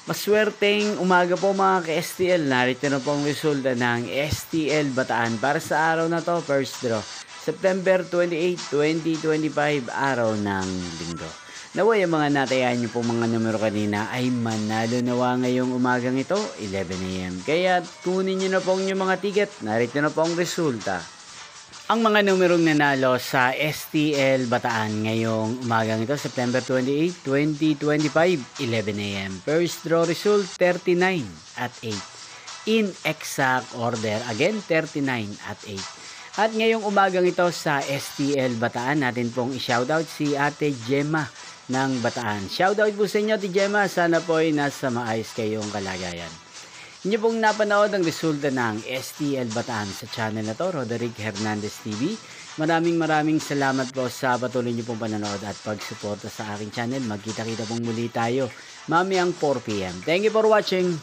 Maswerteng umaga po mga ka-STL. Narito na po ang resulta ng STL Bataan para sa araw na to, first draw. September 28, 2025, araw ng linggo. Naway ang mga natayan nyo pong mga numero kanina ay manalo nawa ngayong umagang ito, 11 AM. Kaya kunin nyo na po yung mga ticket. Narito na po ang resulta. Ang mga numerong nanalo sa STL Bataan ngayong umagang ito, September 28, 2025, 11 AM. First draw result, 39 at 8. In exact order, again, 39 at 8. At ngayong umagang ito sa STL Bataan, natin pong i-shoutout si Ate Gemma ng Bataan. Shoutout po sa inyo, Ate Gemma. Sana po ay nasa maayos kayong kalagayan. Inyo pong napanood ang resulta ng STL Bataan sa channel na to, Roderick Hernandez TV. Maraming salamat po sa patuloy nyo pong panonood at pagsuporta sa aking channel. Magkita-kita pong muli tayo mamayang 4 PM. Thank you for watching.